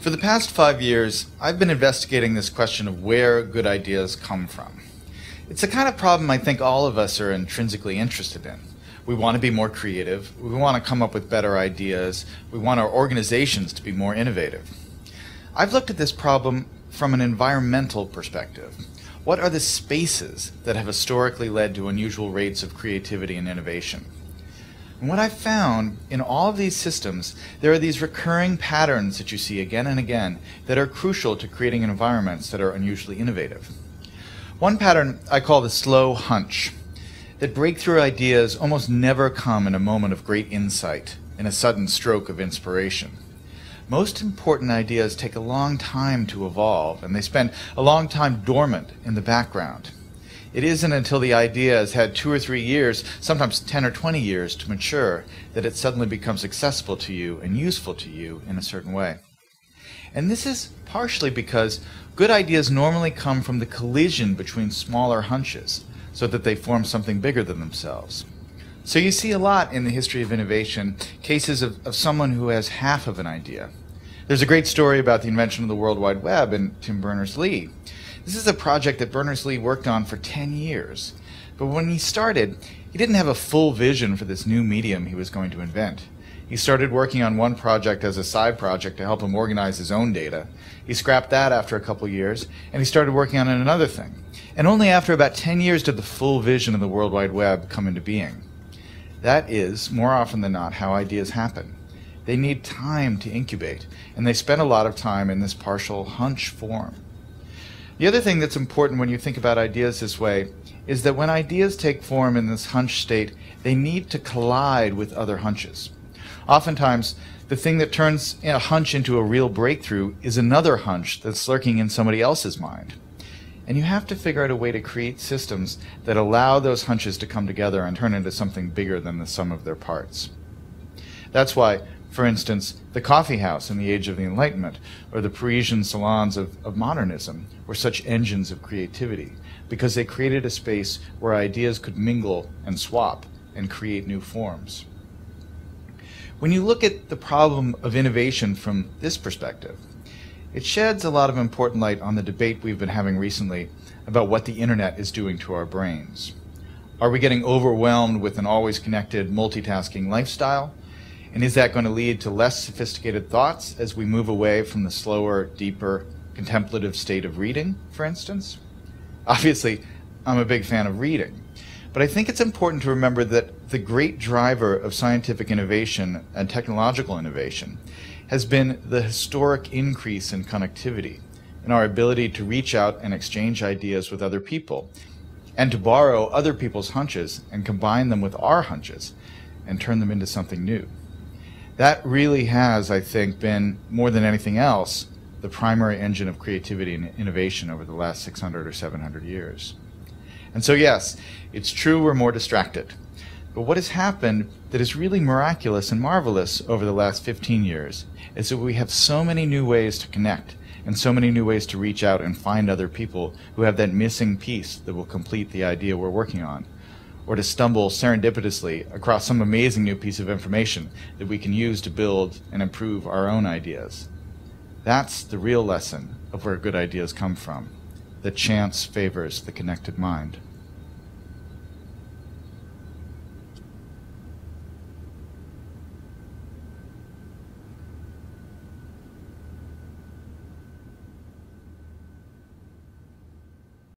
For the past 5 years, I've been investigating this question of where good ideas come from. It's the kind of problem I think all of us are intrinsically interested in. We want to be more creative, we want to come up with better ideas, we want our organizations to be more innovative. I've looked at this problem from an environmental perspective. What are the spaces that have historically led to unusual rates of creativity and innovation? And what I've found in all of these systems, there are these recurring patterns that you see again and again that are crucial to creating environments that are unusually innovative. One pattern I call the slow hunch, that breakthrough ideas almost never come in a moment of great insight, in a sudden stroke of inspiration. Most important ideas take a long time to evolve, and they spend a long time dormant in the background. It isn't until the idea has had 2 or 3 years, sometimes 10 or 20 years to mature, that it suddenly becomes accessible to you and useful to you in a certain way. And this is partially because good ideas normally come from the collision between smaller hunches, so that they form something bigger than themselves. So you see a lot in the history of innovation, cases of someone who has half of an idea. There's a great story about the invention of the World Wide Web and Tim Berners-Lee. This is a project that Berners-Lee worked on for 10 years. But when he started, he didn't have a full vision for this new medium he was going to invent. He started working on one project as a side project to help him organize his own data. He scrapped that after a couple years, and he started working on another thing. And only after about 10 years did the full vision of the World Wide Web come into being. That is, more often than not, how ideas happen. They need time to incubate, and they spend a lot of time in this partial hunch form. The other thing that's important when you think about ideas this way is that when ideas take form in this hunch state, they need to collide with other hunches. Oftentimes, the thing that turns a hunch into a real breakthrough is another hunch that's lurking in somebody else's mind. And you have to figure out a way to create systems that allow those hunches to come together and turn into something bigger than the sum of their parts. That's why, for instance, the coffee house in the Age of the Enlightenment, or the Parisian salons of modernism, were such engines of creativity, because they created a space where ideas could mingle and swap and create new forms. When you look at the problem of innovation from this perspective, it sheds a lot of important light on the debate we've been having recently about what the internet is doing to our brains. Are we getting overwhelmed with an always connected, multitasking lifestyle? And is that going to lead to less sophisticated thoughts as we move away from the slower, deeper, contemplative state of reading, for instance? Obviously, I'm a big fan of reading, but I think it's important to remember that the great driver of scientific innovation and technological innovation has been the historic increase in connectivity and our ability to reach out and exchange ideas with other people, and to borrow other people's hunches and combine them with our hunches and turn them into something new. That really has, I think, been, more than anything else, the primary engine of creativity and innovation over the last 600 or 700 years. And so yes, it's true we're more distracted. But what has happened that is really miraculous and marvelous over the last 15 years is that we have so many new ways to connect and so many new ways to reach out and find other people who have that missing piece that will complete the idea we're working on, or to stumble serendipitously across some amazing new piece of information that we can use to build and improve our own ideas. That's the real lesson of where good ideas come from, that chance favors the connected mind.